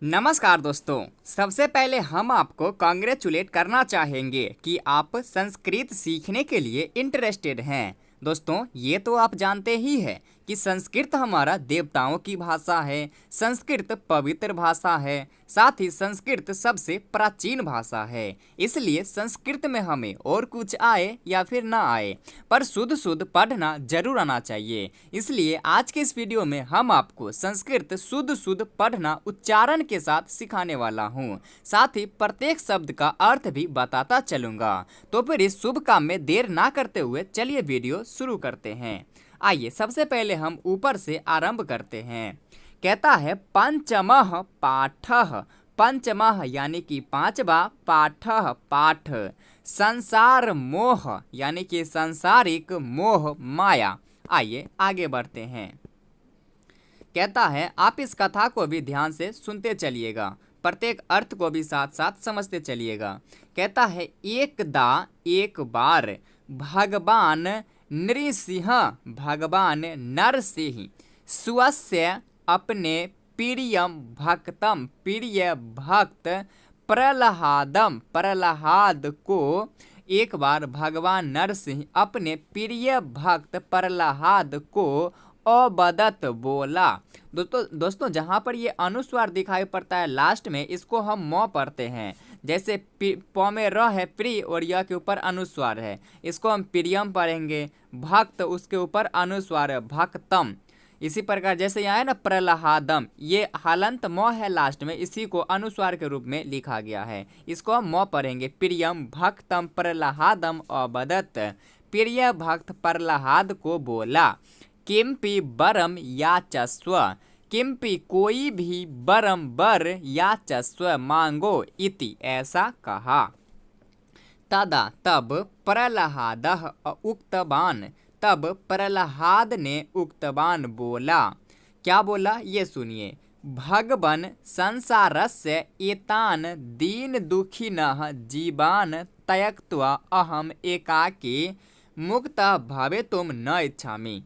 नमस्कार दोस्तों। सबसे पहले हम आपको कांग्रेचुलेट करना चाहेंगे कि आप संस्कृत सीखने के लिए इंटरेस्टेड हैं। दोस्तों, ये तो आप जानते ही हैं कि संस्कृत हमारा देवताओं की भाषा है, संस्कृत पवित्र भाषा है, साथ ही संस्कृत सबसे प्राचीन भाषा है। इसलिए संस्कृत में हमें और कुछ आए या फिर ना आए, पर शुद्ध शुद्ध पढ़ना जरूर आना चाहिए। इसलिए आज के इस वीडियो में हम आपको संस्कृत शुद्ध शुद्ध पढ़ना उच्चारण के साथ सिखाने वाला हूँ। साथ ही प्रत्येक शब्द का अर्थ भी बताता चलूंगा। तो फिर इस शुभ काम में देर ना करते हुए चलिए वीडियो शुरू करते हैं। आइए सबसे पहले हम ऊपर से आरंभ करते हैं। कहता है पंचमः पाठः, पंचमः यानी कि पांचवा, पाठः पाठ, संसार मोह यानी कि सांसारिक मोह माया। आइए आगे बढ़ते हैं। कहता है आप इस कथा को भी ध्यान से सुनते चलिएगा, प्रत्येक अर्थ को भी साथ साथ समझते चलिएगा। कहता है एकदा एक बार भगवान नृसिंह, भगवान नरसिंह स्वस्य अपने प्रियम भक्तम, प्रिय भक्त प्रहलादम, प्रहलाद को एक बार भगवान नरसिंह अपने प्रिय भक्त प्रहलाद को अवदत बोला। दोस्तों जहाँ पर ये अनुस्वार दिखाई पड़ता है लास्ट में, इसको हम म पढ़ते हैं। जैसे प में र है प्रि और य के ऊपर अनुस्वार है, इसको हम प्रियम पढ़ेंगे। भक्त उसके ऊपर अनुस्वार है भक्तम। इसी प्रकार जैसे यहाँ है ना प्रहलादम, ये हलंत म है लास्ट में, इसी को अनुस्वार के रूप में लिखा गया है। इसको हम म पढ़ेंगे। प्रियम भक्तम प्रहलादम अवदत, प्रिय भक्त प्रहलाद को बोला। किम्पि बरम याचस्व, किम्पि कोई भी बरम बर याचस्व मांगो इति ऐसा कहा। तदा तब प्रहलादः उक्तवान, तब प्रहलाद ने उक्तवान बोला। क्या बोला ये सुनिए। भगवन संसारस्य एतान दीन दुखिनः जीवान त्यक्त्वा अहम एकाकी मुक्तः भवितुम न इच्छामि।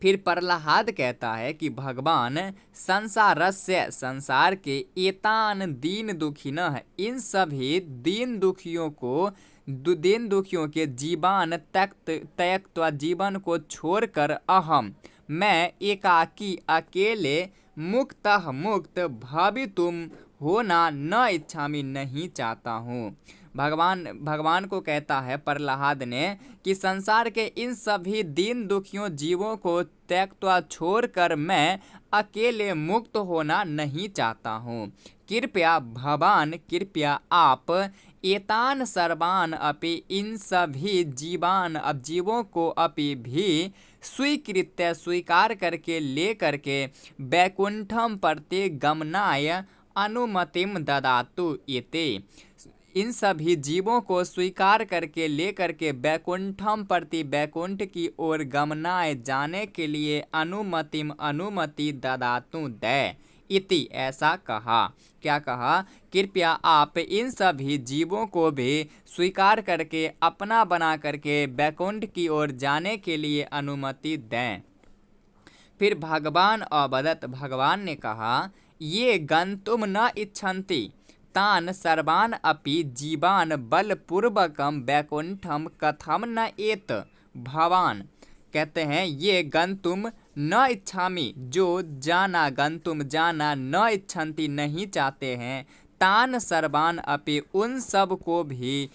फिर प्रहलाद कहता है कि भगवान संसारस्य, संसार के एतान दीन दुखिनः, इन सभी दीन दुखियों को, दीन दुखियों के जीवान त्यक्त्वा, जीवन को छोड़कर अहम, मैं एकाकी अकेले मुक्तः मुक्त भवितुम होना न इच्छामि नहीं चाहता हूँ। भगवान को कहता है प्रहलाद ने कि संसार के इन सभी दीन दुखियों जीवों को त्यक्त्वा छोड़कर मैं अकेले मुक्त होना नहीं चाहता हूँ। कृपया भवान, कृपया आप एतान सर्वान अपि, इन सभी जीवान, अब जीवों को अपि भी स्वीकृत्य, स्वीकार करके, ले करके, वैकुंठम प्रति गमनाय अनुमतिम ददातु इति, इन सभी जीवों को स्वीकार करके ले करके वैकुंठम प्रति, वैकुंठ की ओर गमनाए जाने के लिए अनुमतिम, अनुमति ददातु दे इति ऐसा कहा। क्या कहा? कृपया आप इन सभी जीवों को भी स्वीकार करके, अपना बना करके वैकुंठ की ओर जाने के लिए अनुमति दें। फिर भगवान अवदत, भगवान ने कहा ये गंतुम न इच्छन्ति तान सर्वान अपि जीवान बलपूर्वकम वैकुंठम कथम न एत। भवान कहते हैं ये गंतुम न इच्छामि, जो जाना, गंतुम जाना, न इच्छन्ति नहीं चाहते हैं, तान सर्वान अपि उन सब को भी,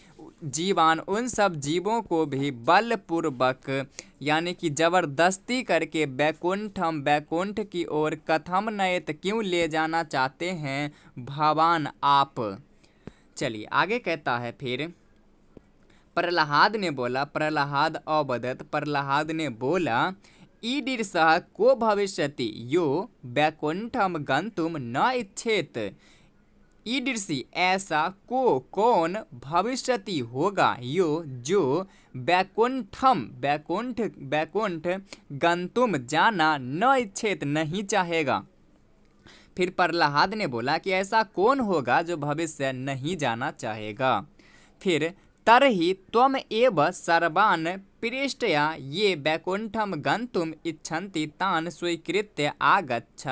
जीवान उन सब जीवों को भी, बलपूर्वक यानी कि जबरदस्ती करके, वैकुंठम वैकुंठ की ओर, कथम नयत क्यों ले जाना चाहते हैं भवान आप। चलिए आगे कहता है फिर प्रहलाद ने बोला, प्रहलाद अवदत, प्रहलाद ने बोला ईदृशः को भविष्यति यो वैकुंठम गंतुम न इच्छेत। ईदृशी ऐसा को, कौन, भविष्यति होगा, यो जो, वैकुंठम वैकुंठ, वैकुंठ गंतुम जाना, न इच्छेत नहीं चाहेगा। फिर प्रहलाद ने बोला कि ऐसा कौन होगा जो भविष्य नहीं जाना चाहेगा। फिर तरहि त्वम एव सर्वान् पृष्ठया ये वैकुंठम गंतुम इच्छन्ति तान् स्वीकृत्य आगच्छ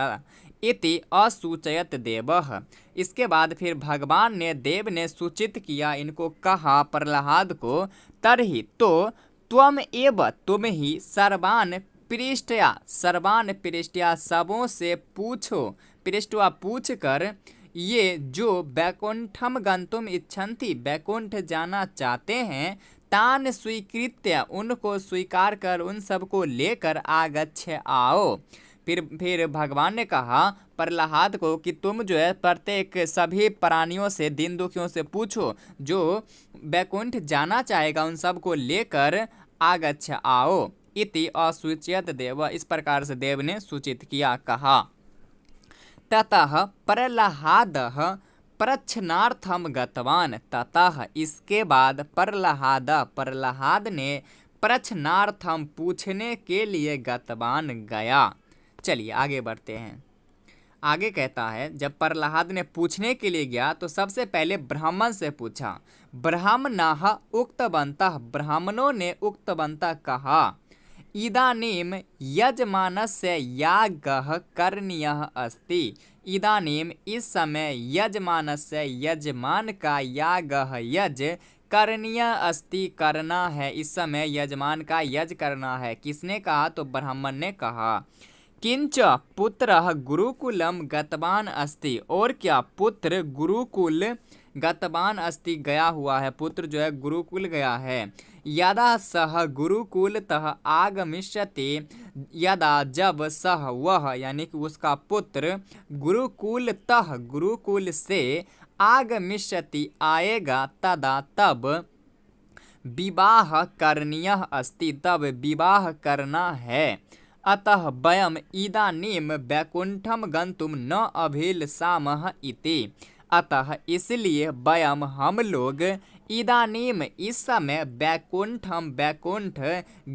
इति असूचयत देवः। इसके बाद फिर भगवान ने देव ने सूचित किया, इनको कहा प्रहलाद को, तरहि तो त्वम एव तुम ही सर्वान पृष्ठया सबों से पूछो, पृष्ठवा पूछ कर ये जो बैकुंठम गंतुम इच्छन्ति बैकुंठ जाना चाहते हैं, तान स्वीकृत्य उनको स्वीकार कर उन सबको लेकर आगच्छ आओ। फिर भगवान ने कहा प्रहलाद को कि तुम जो है प्रत्येक सभी प्राणियों से दीन दुखियों से पूछो, जो बैकुंठ जाना चाहेगा उन सबको लेकर आगच्छ आओ। इति असूचयत देव, इस प्रकार से देव ने सूचित किया, कहा। ततः प्रहलादः प्रच्छनार्थम गतवान, ततः इसके बाद प्रहलाद ने प्रच्छनार्थम पूछने के लिए गतवान गया। चलिए आगे बढ़ते हैं। आगे कहता है जब प्रहलाद ने पूछने के लिए गया तो सबसे पहले ब्राह्मण से पूछा। ब्राह्मणाः उक्तवन्तः, ब्राह्मणों ने उक्तवन्तः कहा, इदानीम यजमानस्य यागः करणीयः अस्ति। इदानीम इस समय यजमानस्य यजमान का यागः यज करणीय अस्ति करना है, इस समय यजमान का यज करना है। किसने कहा? तो ब्राह्मण ने कहा। किंच पुत्रः गुरुकुलम गतवान अस्ति, और क्या पुत्र गुरुकुल गतवान अस्ति गया हुआ है, पुत्र जो है गुरुकुल गया है। यदा सह गुरुकुलतः आगमिष्यति, यदा जब सह वह यानी कि उसका पुत्र गुरुकुलतः गुरुकुल से आगमिष्यति आएगा, तदा तब विवाह करणीयः अस्ति, तब विवाह करना है। अतः वयम इदानीम बैकुंठम गंतुम न अभिलषामः इति, अतः इसलिए वयम हम लोग इदानीम इस समय बैकुंठम बैकुंठ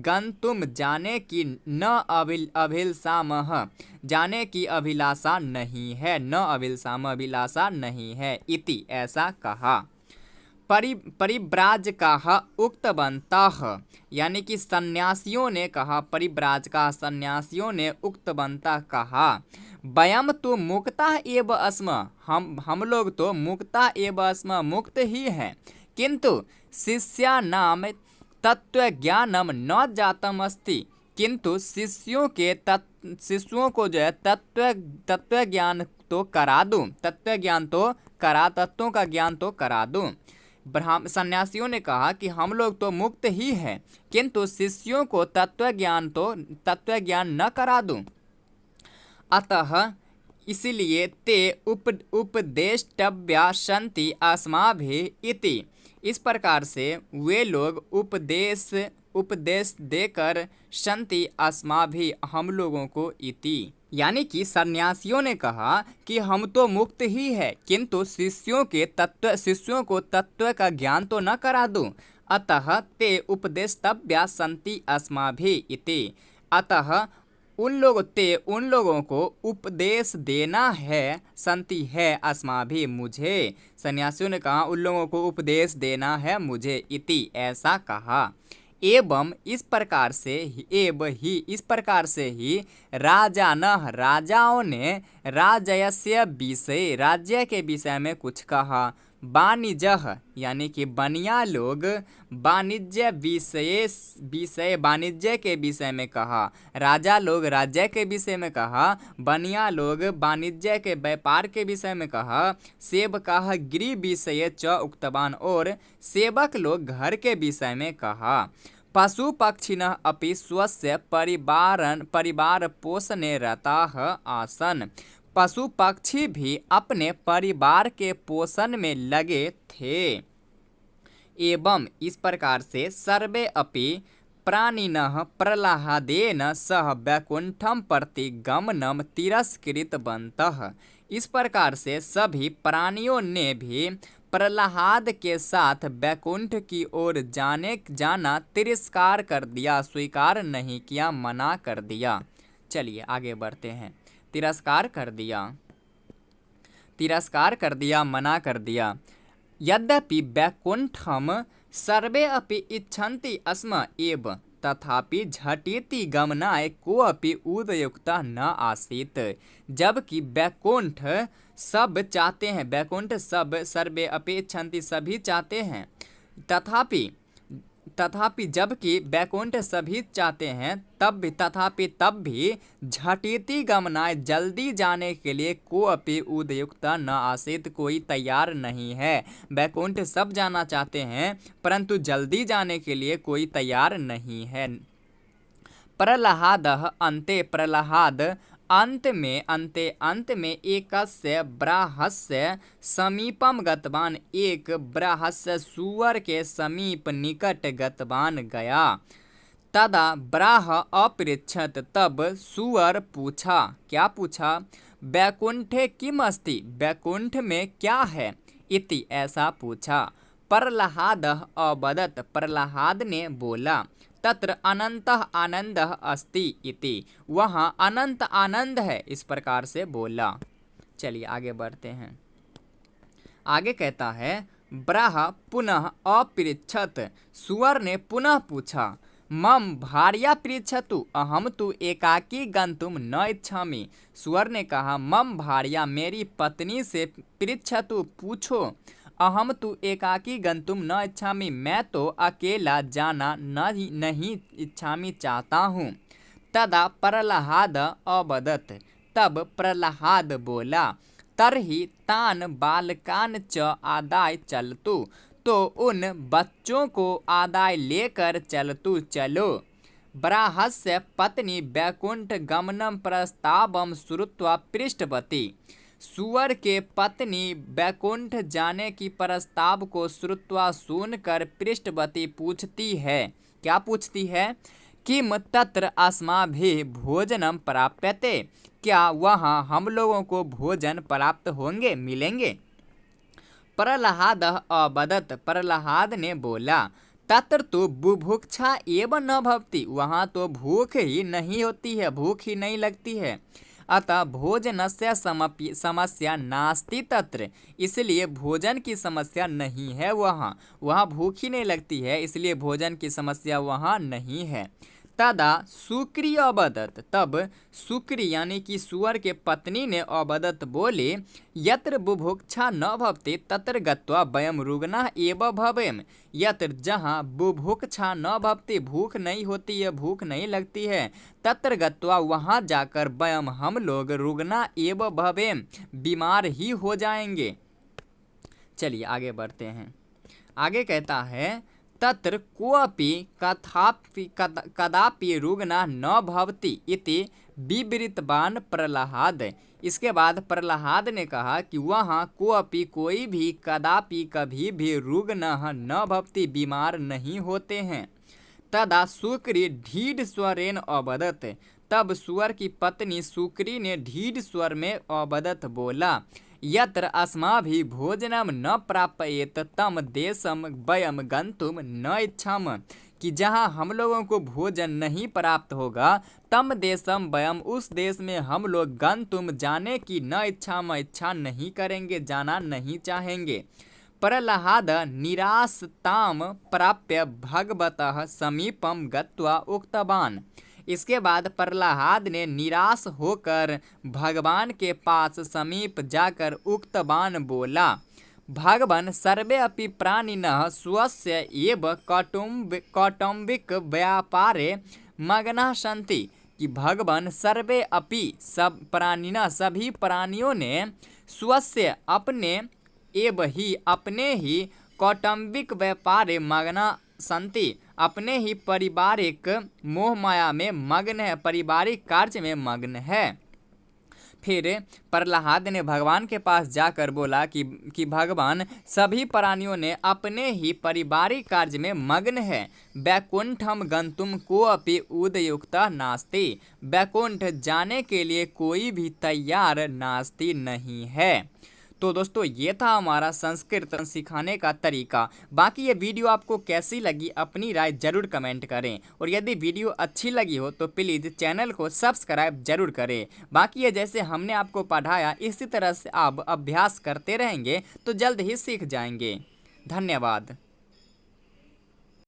गंतुम जाने की न अभिलषामः जाने की अभिलाषा नहीं है, न अभिलषामः अभिलाषा नहीं है। इति ऐसा कहा। परिव्राजकाः उक्तवन्तः, यानी कि सन्यासियों ने कहा, परिव्राजकाः सन्यासियों ने उक्तवन्तः कहा, वयम तो मुक्ता एव अस्म, हम लोग तो मुक्ता एव अस्म मुक्त ही हैं, किंतु शिष्यानाम तत्वज्ञानम न जातम अस्ति, किंतु शिष्यों को जो है तत्व ज्ञान तो करा दूं, तत्वों का ज्ञान तो करा दूं। सन्यासियों ने कहा कि हम लोग तो मुक्त ही हैं, किंतु शिष्यों को तत्व ज्ञान न करा दूं। अतः इसलिए ते उपदेष्टव्या सन्ति अस्माभिः इति, इस प्रकार से वे लोग उपदेश देकर सन्ति अस्माभिः हम लोगों को इति, यानी कि सन्यासियों ने कहा कि हम तो मुक्त ही है, किंतु शिष्यों को तत्व का ज्ञान तो न करा दूं। अतः ते उपदेष्टव्या सन्ति अस्माभिः इति, अतः उन लोगों को उपदेश देना है, संति है अस्माभिः मुझे, सन्यासियों ने कहा उन लोगों को उपदेश देना है मुझे, इति ऐसा कहा। एवं इस प्रकार से ही राजाओं ने राज्यस्य विषय, राज्य के विषय में कुछ कहा। वाणिजः यानी कि बनिया लोग वाणिज्य के विषय में कहा, राजा लोग राज्य के विषय में कहा, बनिया लोग वाणिज्य के व्यापार के विषय में कहा, सेवकाः गृह विषये च उक्तवान, और सेवक लोग घर के विषय में कहा। पशु पक्षिणः अपि स्वस्य परिवार पोषणे रताः आसन्, पशु पक्षी भी अपने परिवार के पोषण में लगे थे। एवं इस प्रकार से सर्वे अपि प्राणिनः प्रहलादेन सह बैकुंठम प्रति गमनम तिरस्कृतवन्तः, इस प्रकार से सभी प्राणियों ने भी प्रहलाद के साथ बैकुंठ की ओर जाना तिरस्कार कर दिया, स्वीकार नहीं किया, मना कर दिया। चलिए आगे बढ़ते हैं। तिरस्कार कर दिया, मना कर दिया। यद्यपि बैकुंठम सर्वे अपि इच्छन्ति अस्म एव, तथापि झटिति गमनाय कोऽपि उदयुक्तः न आसीत्। जबकि वैकुंठ सब चाहते हैं, वैकुंठ सब सर्वे अपि इच्छन्ति सभी चाहते हैं, तथापि जबकि वैकुंठ सभी चाहते हैं तब भी झटिति गमनाय जल्दी जाने के लिए कोऽपि उदयुक्त न आसीत्, कोई तैयार नहीं है। वैकुंठ सब जाना चाहते हैं परंतु जल्दी जाने के लिए कोई तैयार नहीं है। प्रह्लादः अन्ते, प्रह्लाद अंत में एकस्य ब्राह्मस्य समीपम गतवान, एक ब्राह्मस्य सूअर के समीप निकट गतवान गया। तदा ब्राह अपृच्छत, तब सूअर पूछा, क्या पूछा? वैकुंठे किम अस्ति, वैकुंठ में क्या है? इति, ऐसा पूछा। प्रह्लादः अवदत्, प्रह्लाद ने बोला, तत्र अनंतः आनंदः अस्ति इति, वहाँ अनंत आनंद है, इस प्रकार से बोला। चलिए आगे बढ़ते हैं। आगे कहता है ब्राह पुनः अपृच्छत, सुअर ने पुनः पूछा, मम भार्या पृच्छतु अहम तु एकाकी गंतुम न इच्छामि। सुअर ने कहा, मम भार्या मेरी पत्नी से पृच्छतु पूछो, अहम तु एकाकी गंतुम न इच्छामि, मैं तो अकेला जाना नहीं इच्छामि, चाहता हूँ। तदा प्रह्लाद अवदत्, तब प्रह्लाद बोला, तरहि तान बालकान च आदाय चलतु, तो उन बच्चों को आदाय लेकर चलतु, चलो। ब्राह्मस्य पत्नी वैकुंठ गमनम प्रस्तावम श्रुत्वा पृष्ठवती, सुअर के पत्नी वैकुंठ जाने की प्रस्ताव को श्रुत्वा सुनकर पृष्ठवती पूछती है, क्या पूछती है? किम तत्र अस्माभिः भोजनम प्राप्यते, क्या वहाँ हम लोगों को भोजन प्राप्त होंगे, मिलेंगे? प्रह्लादः अवदत्, प्रह्लाद ने बोला, तत्र तो बुभुक्षा एव न भवति, वहाँ तो भूख ही नहीं होती है, भूख ही नहीं लगती है। अतः भोजनस्य समस्या नास्ति तत्र, इसलिए भोजन की समस्या नहीं है वहाँ भूख ही नहीं लगती है, इसलिए भोजन की समस्या वहाँ नहीं है। तदा सुक्री अवदत्, तब सुक्री यानी कि सुअर के पत्नी ने अवदत् बोले, यत्र बुभुक्षा न भवति तत्र गत्वा वयं रुग्णाः एव भवेम, यत्र जहाँ बुभुक्षा न भवति, भूख नहीं होती है, भूख नहीं लगती है, तत्र गत्वा वहाँ जाकर वयं हम लोग रुग्णाः एव भवेम, बीमार ही हो जाएंगे। चलिए आगे बढ़ते हैं। आगे कहता है तत्र कोऽपि कदापि रुग्णः न भवति इति विवृतवान प्रह्लाद। इसके बाद प्रह्लाद ने कहा कि वहाँ कोई भी कदापि कभी भी रुग्णः न भवति, बीमार नहीं होते हैं। तदा सुक्री ढीढ़ स्वरेण अवदत्, तब सुअर की पत्नी सुक्री ने ढीढ़ स्वर में अवदत् बोला, यत्र अस्माभिः भोजनम न प्राप्येत तम देशम वयम गंतुम न इच्छाम, कि जहाँ हम लोगों को भोजन नहीं प्राप्त होगा तम देशम वयम, उस देश में हम लोग गंतुम जाने की न इच्छाम, इच्छा नहीं करेंगे, जाना नहीं चाहेंगे। प्रह्लाद निरासताम प्राप्य भगवतः समीपम गत्वा उक्तवान। इसके बाद प्रह्लाद ने निराश होकर भगवान के पास समीप जाकर उक्तवान बोला, भगवान सर्वे अपि प्राणिनः स्वस्य एव कौटुंबिक व्यापारे मग्नाः सन्ति, कि भगवान सर्वे अपि सब प्राणिनः सभी प्राणियों ने स्वस्य अपने ही कौटुंबिक व्यापारे मग्ना संति, अपने ही पारिवारिक मोह माया में मग्न है, पारिवारिक कार्य में मग्न है। फिर प्रह्लाद ने भगवान के पास जाकर बोला कि भगवान सभी प्राणियों ने अपने ही पारिवारिक कार्य में मग्न है। वैकुंठम गंतुम कोऽपि उदयुक्तः नास्ति, वैकुंठ जाने के लिए कोई भी तैयार नास्ति नहीं है। तो दोस्तों ये था हमारा संस्कृत सिखाने का तरीका। बाकी ये वीडियो आपको कैसी लगी अपनी राय ज़रूर कमेंट करें, और यदि वीडियो अच्छी लगी हो तो प्लीज़ चैनल को सब्सक्राइब जरूर करें। बाकी ये जैसे हमने आपको पढ़ाया इसी तरह से आप अभ्यास करते रहेंगे तो जल्द ही सीख जाएंगे। धन्यवाद।